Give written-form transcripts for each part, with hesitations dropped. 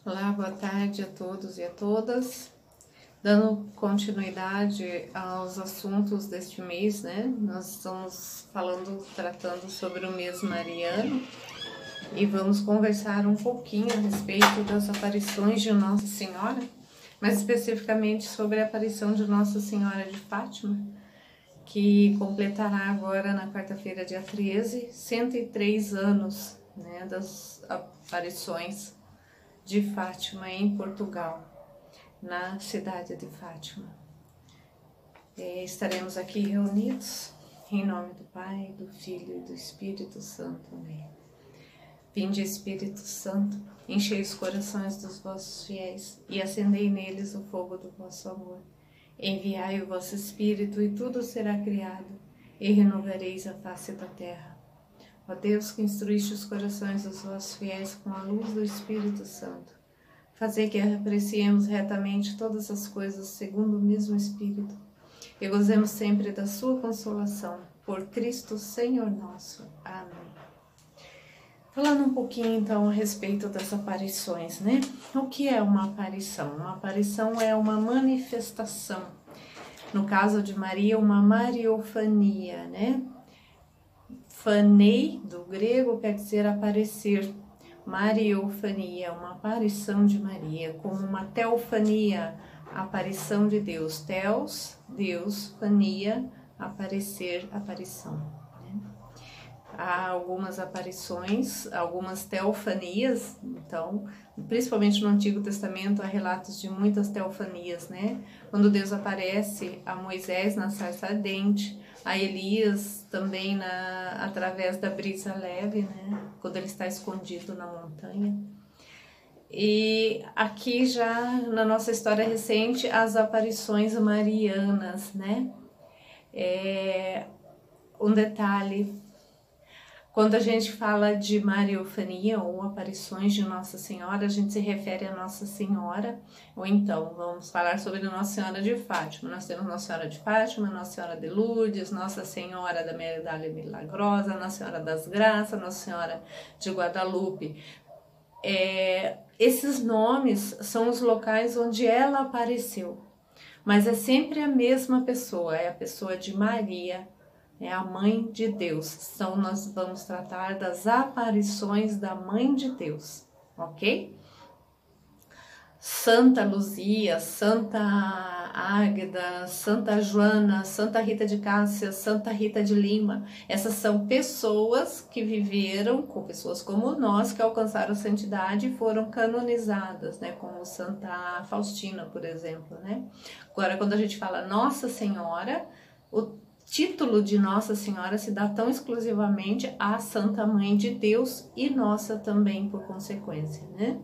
Olá, boa tarde a todos e a todas. Dando continuidade aos assuntos deste mês, né? Nós estamos tratando sobre o mês mariano e vamos conversar um pouquinho a respeito das aparições de Nossa Senhora, mais especificamente sobre a aparição de Nossa Senhora de Fátima, que completará agora na quarta-feira, dia 13, 103 anos, né, das aparições de Fátima em Portugal, na cidade de Fátima. Estaremos aqui reunidos em nome do Pai, do Filho e do Espírito Santo. Amém. Vinde, Espírito Santo, enchei os corações dos vossos fiéis e acendei neles o fogo do vosso amor. Enviai o vosso Espírito e tudo será criado e renovareis a face da terra. Ó Deus, que instruíste os corações dos vossos fiéis com a luz do Espírito Santo, fazei que apreciemos retamente todas as coisas segundo o mesmo Espírito e gozemos sempre da sua consolação. Por Cristo Senhor nosso. Amém. Falando um pouquinho então a respeito das aparições, né? O que é uma aparição? Uma aparição é uma manifestação. No caso de Maria, uma mariofania, né? Fanei, do grego, quer dizer aparecer. Mariofania, uma aparição de Maria, como uma teofania, aparição de Deus. Theos, Deus, fania, aparecer, aparição. Né? Há algumas aparições, algumas teofanias, então, principalmente no Antigo Testamento, há relatos de muitas teofanias, né? Quando Deus aparece a Moisés na sarça ardente, a Elias também através da brisa leve, né? Quando ele está escondido na montanha. E aqui já na nossa história recente, as aparições marianas, né? Um detalhe, quando a gente fala de mariofania ou aparições de Nossa Senhora, a gente se refere a Nossa Senhora, ou então vamos falar sobre Nossa Senhora de Fátima. Nós temos Nossa Senhora de Fátima, Nossa Senhora de Lourdes, Nossa Senhora da Medalha Milagrosa, Nossa Senhora das Graças, Nossa Senhora de Guadalupe. Esses nomes são os locais onde ela apareceu, mas é sempre a mesma pessoa, é a pessoa de Maria, é a Mãe de Deus. Então, nós vamos tratar das aparições da Mãe de Deus, ok? Santa Luzia, Santa Águeda, Santa Joana, Santa Rita de Cássia, Santa Rita de Lima. Essas são pessoas que viveram, com pessoas como nós, que alcançaram a santidade e foram canonizadas, né? Como Santa Faustina, por exemplo, né? Agora, quando a gente fala Nossa Senhora, o título de Nossa Senhora se dá tão exclusivamente à Santa Mãe de Deus e nossa também por consequência, né?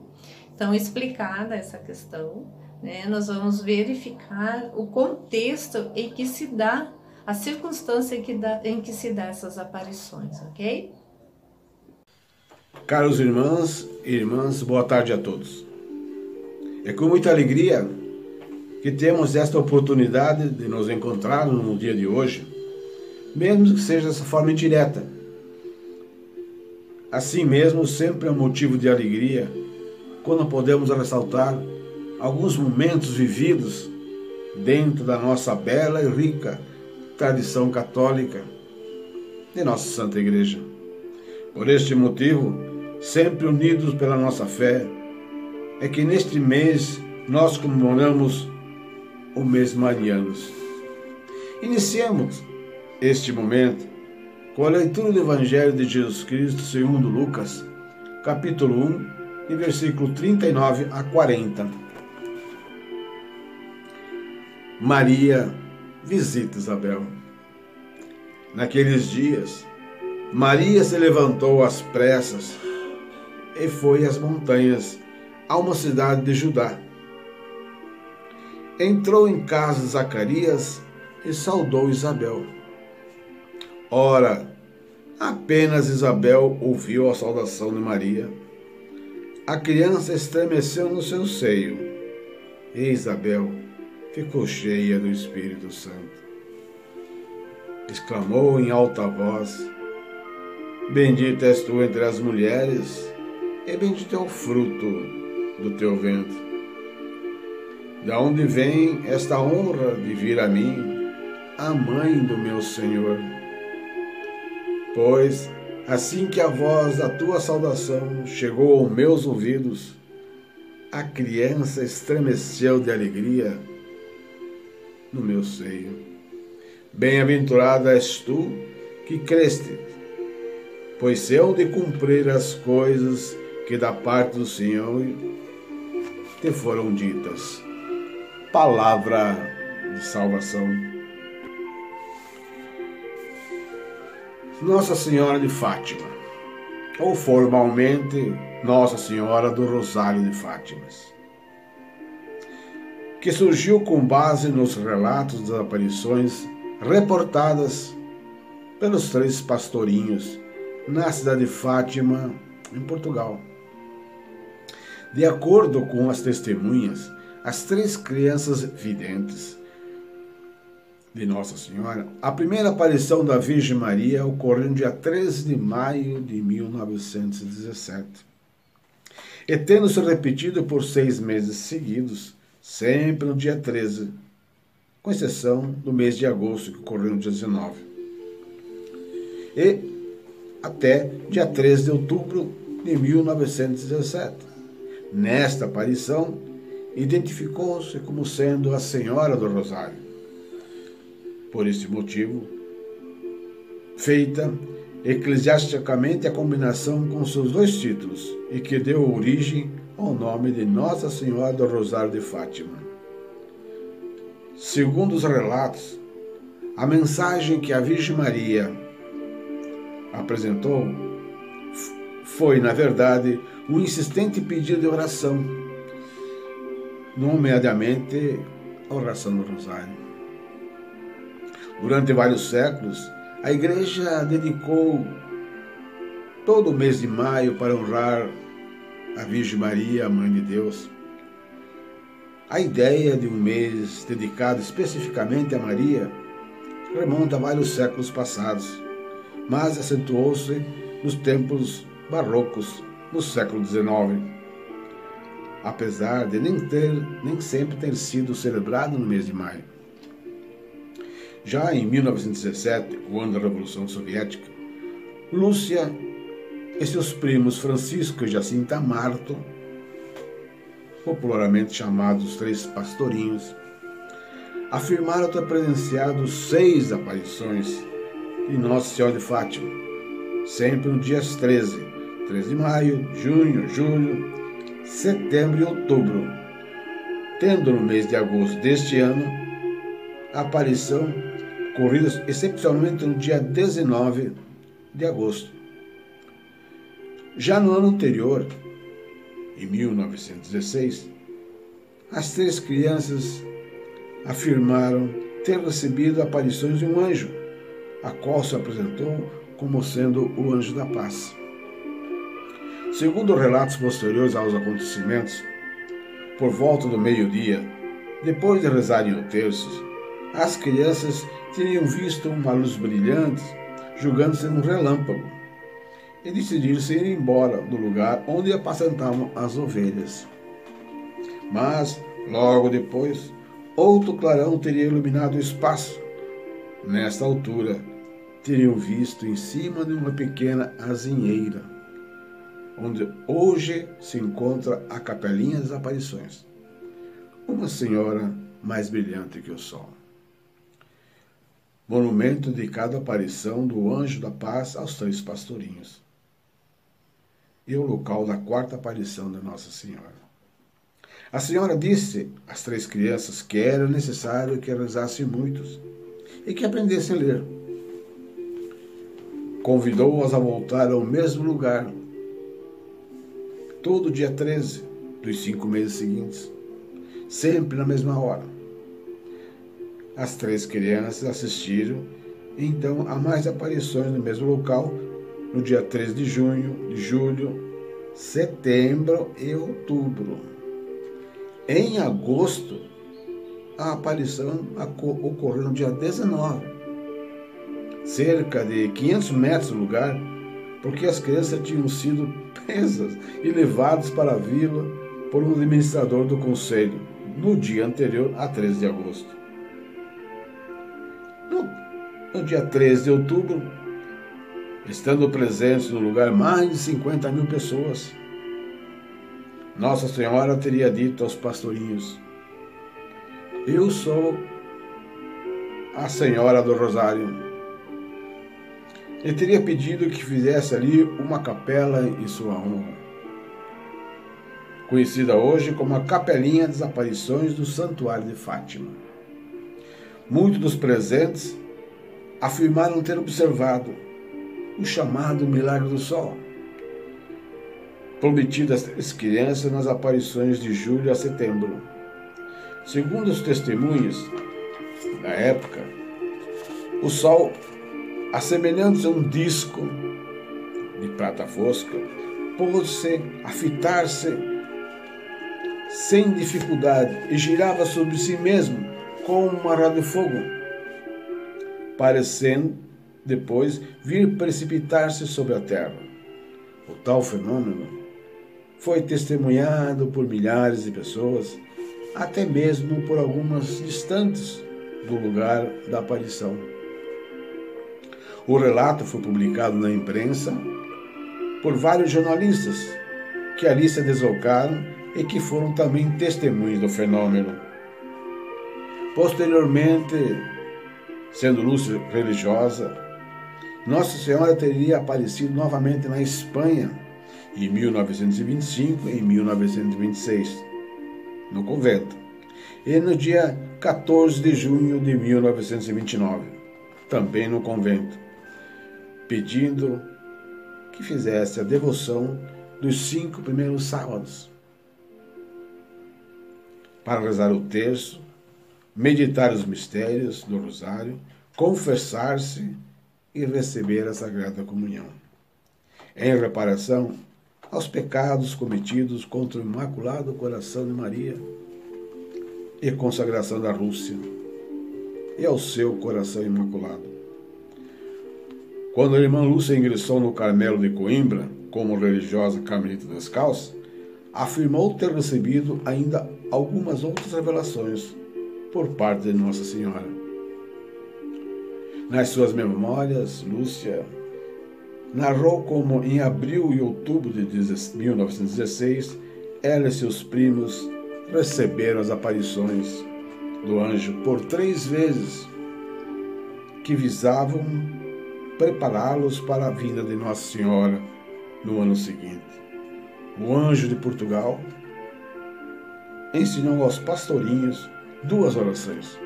Então, explicada essa questão, né, nós vamos verificar o contexto em que se dá, a circunstância em que se dá essas aparições, ok? Caros irmãos e irmãs, boa tarde a todos. É com muita alegria que temos esta oportunidade de nos encontrarmos no dia de hoje, mesmo que seja dessa forma indireta. Assim mesmo, sempre é um motivo de alegria quando podemos ressaltar alguns momentos vividos dentro da nossa bela e rica tradição católica de nossa Santa Igreja. Por este motivo, sempre unidos pela nossa fé, é que neste mês nós comemoramos o mês mariano. Iniciemos este momento com a leitura do Evangelho de Jesus Cristo segundo Lucas, capítulo 1, e versículo 39 a 40. Maria visita Isabel. Naqueles dias, Maria se levantou às pressas e foi às montanhas, a uma cidade de Judá. Entrou em casa de Zacarias e saudou Isabel. Ora, apenas Isabel ouviu a saudação de Maria, a criança estremeceu no seu seio e Isabel ficou cheia do Espírito Santo. Exclamou em alta voz: Bendita és tu entre as mulheres, e bendito é o fruto do teu ventre. De onde vem esta honra de vir a mim, a mãe do meu Senhor? Pois, assim que a voz da tua saudação chegou aos meus ouvidos, a criança estremeceu de alegria no meu seio. Bem-aventurada és tu que creste, pois se hão de cumprir as coisas que da parte do Senhor te foram ditas. Palavra de salvação. Nossa Senhora de Fátima, ou formalmente Nossa Senhora do Rosário de Fátimas, que surgiu com base nos relatos das aparições reportadas pelos 3 pastorinhos na cidade de Fátima, em Portugal. De acordo com as testemunhas, as 3 crianças videntes de Nossa Senhora, a primeira aparição da Virgem Maria ocorreu no dia 13 de maio de 1917, e tendo se repetido por 6 meses seguidos, sempre no dia 13, com exceção do mês de agosto, que ocorreu no dia 19, e até dia 13 de outubro de 1917. Nesta aparição, identificou-se como sendo a Senhora do Rosário. Por este motivo, feita eclesiasticamente a combinação com seus 2 títulos, e que deu origem ao nome de Nossa Senhora do Rosário de Fátima. Segundo os relatos, a mensagem que a Virgem Maria apresentou foi, na verdade, um insistente pedido de oração, nomeadamente a oração do Rosário. Durante vários séculos, a Igreja dedicou todo o mês de maio para honrar a Virgem Maria, a Mãe de Deus. A ideia de um mês dedicado especificamente a Maria remonta a vários séculos passados, mas acentuou-se nos tempos barrocos no século XIX, apesar de nem sempre ter sido celebrado no mês de maio. Já em 1917, o ano da Revolução Soviética, Lúcia e seus primos Francisco e Jacinta Marto, popularmente chamados os 3 pastorinhos, afirmaram ter presenciado 6 aparições de Nossa Senhora de Fátima, sempre nos dias 13 de maio, junho, julho, setembro e outubro, tendo no mês de agosto deste ano a aparição ocorrida excepcionalmente no dia 19 de agosto. Já no ano anterior, em 1916, as 3 crianças afirmaram ter recebido aparições de um anjo, a qual se apresentou como sendo o anjo da paz. Segundo relatos posteriores aos acontecimentos, por volta do meio-dia, depois de rezarem o terço, as crianças teriam visto uma luz brilhante, julgando ser um relâmpago, e decidiram-se ir embora do lugar onde apacentavam as ovelhas. Mas, logo depois, outro clarão teria iluminado o espaço. Nesta altura, teriam visto em cima de uma pequena azinheira, onde hoje se encontra a Capelinha das Aparições, uma senhora mais brilhante que o sol. Monumento dedicado à aparição do Anjo da Paz aos 3 pastorinhos. E o local da 4ª aparição de Nossa Senhora. A Senhora disse às 3 crianças que era necessário que rezassem muitos e que aprendessem a ler. Convidou-as a voltar ao mesmo lugar, todo dia 13 dos 5 meses seguintes, sempre na mesma hora. As 3 crianças assistiram, então, a mais aparições no mesmo local, no dia 13 de junho, de julho, setembro e outubro. Em agosto, a aparição ocorreu no dia 19, cerca de 500 metros do lugar, porque as crianças tinham sido presas e levadas para a vila por um administrador do conselho no dia anterior a 13 de agosto. No dia 13 de outubro, estando presentes no lugar mais de 50 mil pessoas, Nossa Senhora teria dito aos pastorinhos: eu sou a Senhora do Rosário. Ele teria pedido que fizesse ali uma capela em sua honra, conhecida hoje como a Capelinha das Aparições do Santuário de Fátima. Muitos dos presentes afirmaram ter observado o chamado Milagre do Sol, prometido às 3 crianças nas aparições de julho a setembro. Segundo os testemunhos da época, o Sol, assemelhando-se a um disco de prata fosca, pôde-se a fitar-se sem dificuldade e girava sobre si mesmo como uma roda de fogo, parecendo depois vir precipitar-se sobre a terra. O tal fenômeno foi testemunhado por milhares de pessoas, até mesmo por algumas distantes do lugar da aparição. O relato foi publicado na imprensa por vários jornalistas que ali se deslocaram e que foram também testemunhas do fenômeno. Posteriormente, sendo luz religiosa, Nossa Senhora teria aparecido novamente na Espanha em 1925 e em 1926, no convento, e no dia 14 de junho de 1929, também no convento, pedindo que fizesse a devoção dos 5 primeiros sábados, para rezar o terço, meditar os mistérios do rosário, confessar-se e receber a Sagrada Comunhão, em reparação aos pecados cometidos contra o Imaculado Coração de Maria e consagração da Rússia e ao seu coração imaculado. Quando a irmã Lúcia ingressou no Carmelo de Coimbra, como religiosa carmelita descalça, afirmou ter recebido ainda algumas outras revelações por parte de Nossa Senhora. Nas suas memórias, Lúcia narrou como em abril e outubro de 1916, ela e seus primos receberam as aparições do anjo por 3 vezes, que visavam prepará-los para a vinda de Nossa Senhora no ano seguinte. O anjo de Portugal ensinou aos pastorinhos 2 orações,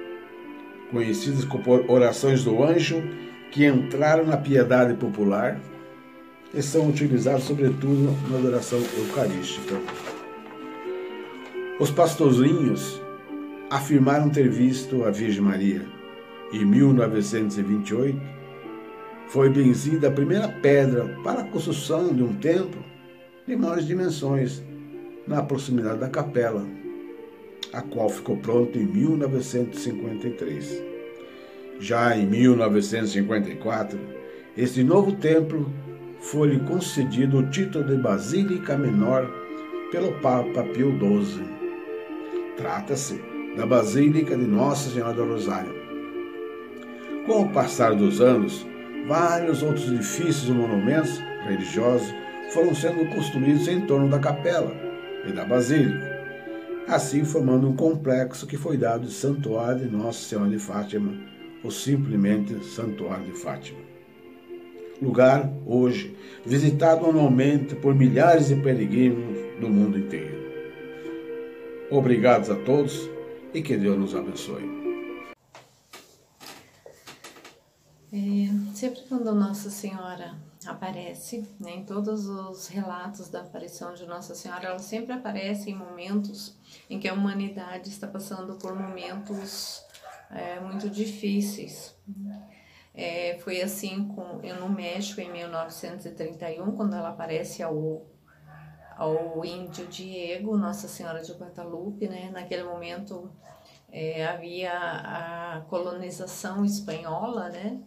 conhecidas como orações do anjo, que entraram na piedade popular e são utilizadas sobretudo na adoração eucarística. Os pastorinhos afirmaram ter visto a Virgem Maria. Em 1928, foi benzida a primeira pedra para a construção de um templo de maiores dimensões na proximidade da capela, a qual ficou pronta em 1953. Já em 1954, este novo templo foi-lhe concedido o título de Basílica Menor pelo Papa Pio XII. Trata-se da Basílica de Nossa Senhora do Rosário. Com o passar dos anos, vários outros edifícios e monumentos religiosos foram sendo construídos em torno da capela e da basílica, assim formando um complexo que foi dado de Santuário de Nossa Senhora de Fátima, ou simplesmente Santuário de Fátima. Lugar, hoje, visitado anualmente por milhares de peregrinos do mundo inteiro. Obrigados a todos e que Deus nos abençoe. Sempre quando Nossa Senhora aparece, né, em todos os relatos da aparição de Nossa Senhora, ela sempre aparece em momentos em que a humanidade está passando por momentos muito difíceis. Foi assim no México, em 1931, quando ela aparece ao índio Diego, Nossa Senhora de Guadalupe, né? Naquele momento havia a colonização espanhola, né?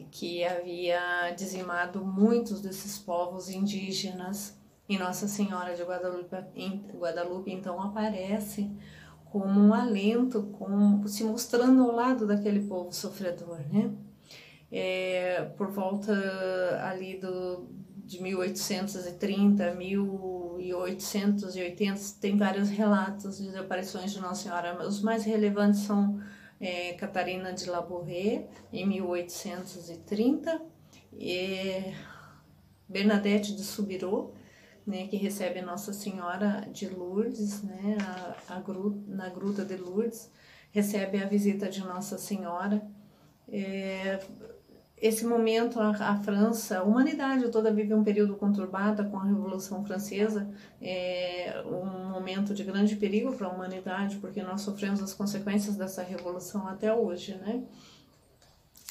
Que havia dizimado muitos desses povos indígenas E Nossa Senhora de Guadalupe então aparece como um alento, como se mostrando ao lado daquele povo sofredor, né? Por volta ali de 1830, 1880, tem vários relatos de aparições de Nossa Senhora. Os mais relevantes são Catarina de Labouré, em 1830, e Bernadette de Soubirous, né, que recebe Nossa Senhora de Lourdes, né, na Gruta de Lourdes, recebe a visita de Nossa Senhora. Esse momento, a França, a humanidade toda vive um período conturbado com a Revolução Francesa, um momento de grande perigo para a humanidade, porque nós sofremos as consequências dessa revolução até hoje, né?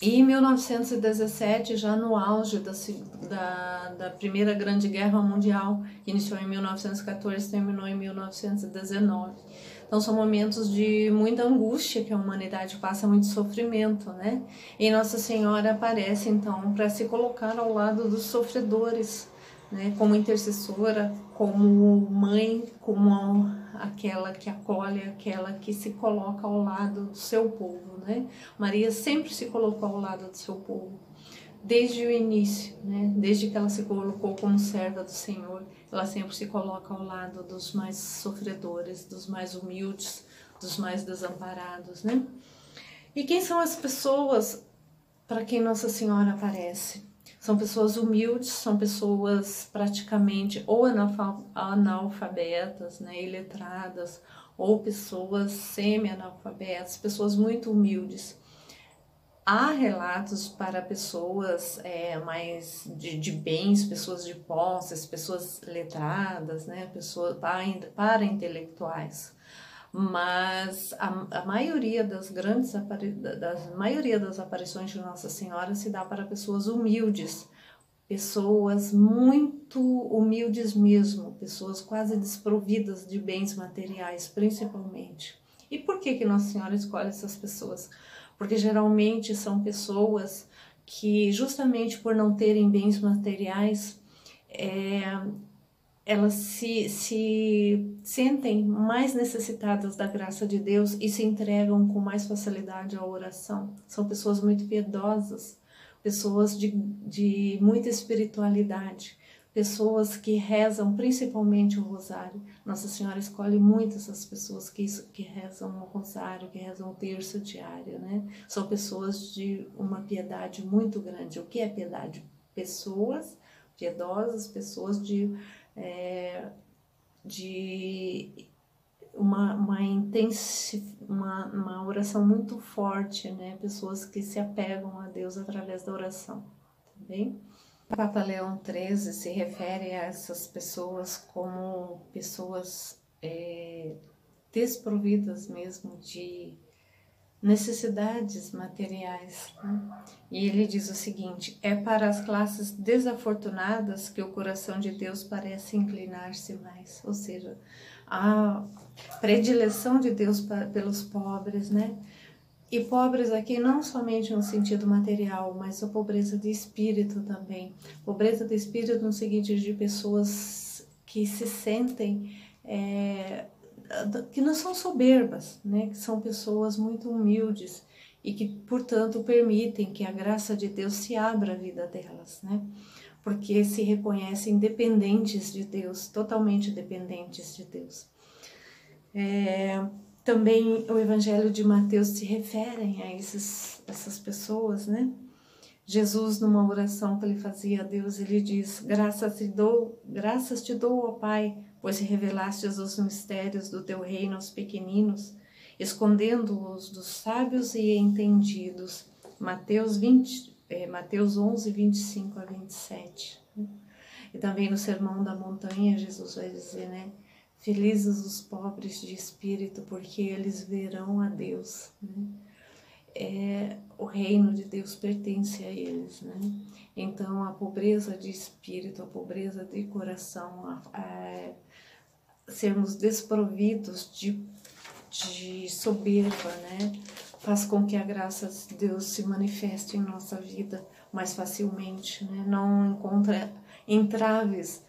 E em 1917, já no auge da Primeira Grande Guerra Mundial, que iniciou em 1914 e terminou em 1919. Então são momentos de muita angústia que a humanidade passa, muito sofrimento, né? E Nossa Senhora aparece então para se colocar ao lado dos sofredores, né? Como intercessora, como mãe, como aquela que acolhe, aquela que se coloca ao lado do seu povo, né? Maria sempre se colocou ao lado do seu povo, desde o início, né? Desde que ela se colocou como serva do Senhor, ela sempre se coloca ao lado dos mais sofredores, dos mais humildes, dos mais desamparados, né? E quem são as pessoas para quem Nossa Senhora aparece? São pessoas humildes, são pessoas praticamente ou analfabetas, né, iletradas, ou pessoas semi-analfabetas, pessoas muito humildes. Há relatos para pessoas mais de bens, pessoas de posses, pessoas letradas, né, pessoas para intelectuais. Mas a maioria das maioria das aparições de Nossa Senhora se dá para pessoas humildes, pessoas muito humildes mesmo, pessoas quase desprovidas de bens materiais, principalmente. E por que Nossa Senhora escolhe essas pessoas? Porque geralmente são pessoas que, justamente por não terem bens materiais, elas se sentem mais necessitadas da graça de Deus e se entregam com mais facilidade à oração. São pessoas muito piedosas, pessoas de muita espiritualidade, pessoas que rezam principalmente o rosário. Nossa Senhora escolhe muito essas pessoas que rezam o rosário, que rezam o terço diário, né? São pessoas de uma piedade muito grande. O que é piedade? Pessoas piedosas, pessoas de uma oração muito forte, né? Pessoas que se apegam a Deus através da oração, tá bem? O Papa Leão XIII se refere a essas pessoas como pessoas desprovidas mesmo de necessidades materiais, né? E ele diz o seguinte: é para as classes desafortunadas que o coração de Deus parece inclinar-se mais, ou seja, a predileção de Deus pelos pobres, né? E pobres aqui não somente no sentido material, mas a pobreza de espírito também. Pobreza de espírito no sentido de pessoas que se sentem que não são soberbas, né? Que são pessoas muito humildes e que, portanto, permitem que a graça de Deus se abra à vida delas, né? Porque se reconhecem dependentes de Deus, totalmente dependentes de Deus. Também o Evangelho de Mateus se refere a essas pessoas, né? Jesus, numa oração que ele fazia a Deus, ele diz: graças te dou, ó Pai, pois revelastes os mistérios do teu reino aos pequeninos, escondendo-os dos sábios e entendidos. Mateus 11, 25 a 27. E também no Sermão da Montanha, Jesus vai dizer, né? Felizes os pobres de espírito, porque eles verão a Deus, né? O reino de Deus pertence a eles, né? Então a pobreza de espírito, a pobreza de coração, sermos desprovidos de soberba, né? Faz com que a graça de Deus se manifeste em nossa vida mais facilmente, né? Não encontra entraves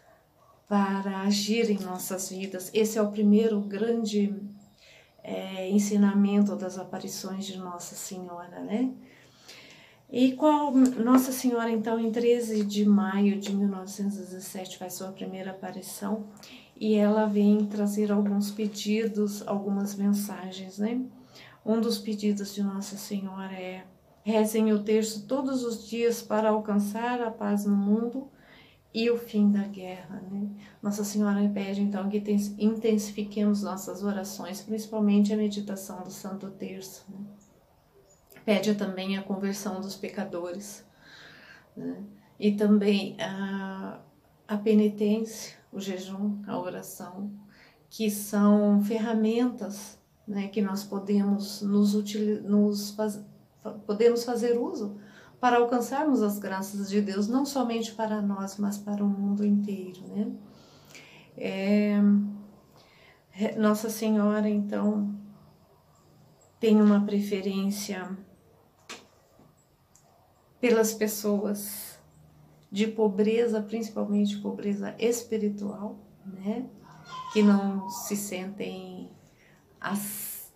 para agir em nossas vidas. Esse é o primeiro grande ensinamento das aparições de Nossa Senhora, né? E Nossa Senhora, então, em 13 de maio de 1917, faz sua primeira aparição e ela vem trazer alguns pedidos, algumas mensagens, né? Um dos pedidos de Nossa Senhora é: rezem o terço todos os dias para alcançar a paz no mundo e o fim da guerra, né? Nossa Senhora pede, então, que intensifiquemos nossas orações, principalmente a meditação do Santo Terço, né? Pede também a conversão dos pecadores, né? E também a penitência, o jejum, a oração, que são ferramentas, né, que nós podemos podemos fazer uso para alcançarmos as graças de Deus, não somente para nós, mas para o mundo inteiro, né? Nossa Senhora, então, tem uma preferência pelas pessoas de pobreza, principalmente pobreza espiritual, né? Que não se sentem as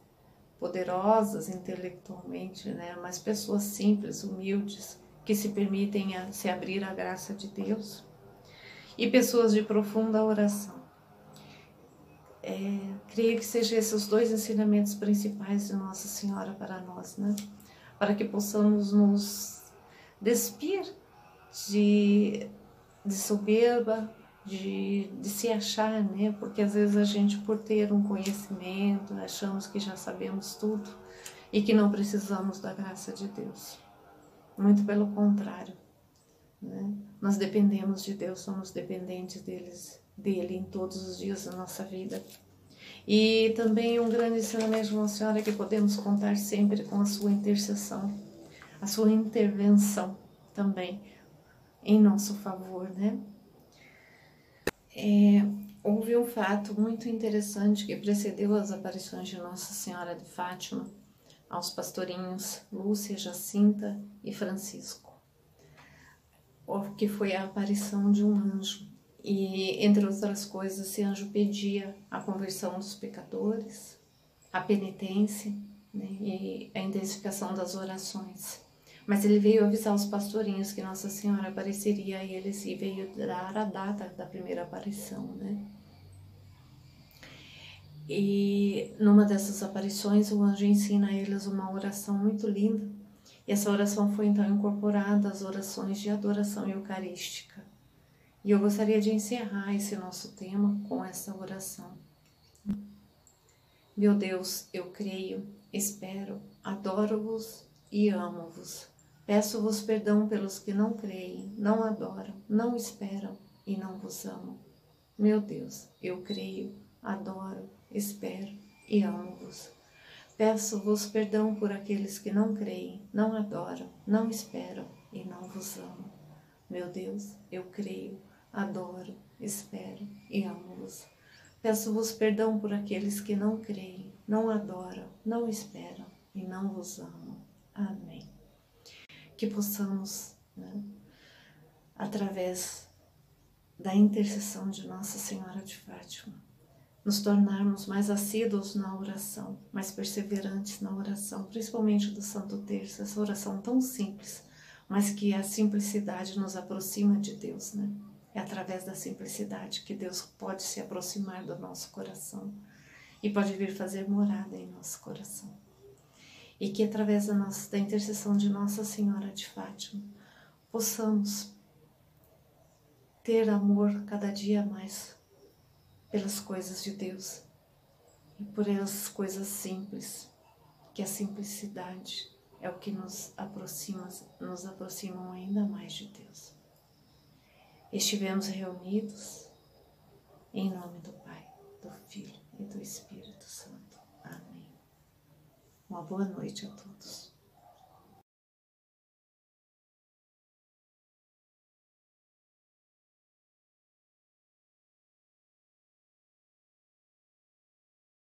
poderosas intelectualmente, né? Mas pessoas simples, humildes, que se permitem se abrir à graça de Deus. E pessoas de profunda oração. Creio que sejam esses os dois ensinamentos principais de Nossa Senhora para nós, né? Para que possamos nos despir de soberba, de se achar, né? Porque às vezes a gente, por ter um conhecimento, achamos que já sabemos tudo e que não precisamos da graça de Deus. Muito pelo contrário, né? Nós dependemos de Deus, somos dependentes dele em todos os dias da nossa vida. E também um grande ensinamento de Nossa Senhora é que podemos contar sempre com a sua intercessão, a sua intervenção também em nosso favor, né? Houve um fato muito interessante que precedeu as aparições de Nossa Senhora de Fátima aos pastorinhos Lúcia, Jacinta e Francisco, que foi a aparição de um anjo. E, entre outras coisas, esse anjo pedia a conversão dos pecadores, a penitência, né, e a intensificação das orações. Mas ele veio avisar os pastorinhos que Nossa Senhora apareceria a eles e veio dar a data da primeira aparição, né? E numa dessas aparições o anjo ensina a eles uma oração muito linda. E essa oração foi então incorporada às orações de adoração eucarística. E eu gostaria de encerrar esse nosso tema com essa oração. Meu Deus, eu creio, espero, adoro-vos e amo-vos. Peço-vos perdão pelos que não creem, não adoram, não esperam e não vos amam. Meu Deus, eu creio, adoro, espero e amo-vos. Peço-vos perdão por aqueles que não creem, não adoram, não esperam e não vos amam. Meu Deus, eu creio, adoro, espero e amo-vos. Peço-vos perdão por aqueles que não creem, não adoram, não esperam e não vos amam. Amém. Que possamos, né, através da intercessão de Nossa Senhora de Fátima, nos tornarmos mais assíduos na oração, mais perseverantes na oração, principalmente do Santo Terço, essa oração tão simples, mas que a simplicidade nos aproxima de Deus, né? É através da simplicidade que Deus pode se aproximar do nosso coração e pode vir fazer morada em nosso coração. E que através da intercessão de Nossa Senhora de Fátima, possamos ter amor cada dia mais pelas coisas de Deus e por essas coisas simples, que a simplicidade é o que nos aproximam ainda mais de Deus. Estivemos reunidos em nome do Pai, do Filho e do Espírito Santo. Amém. Uma boa noite a todos.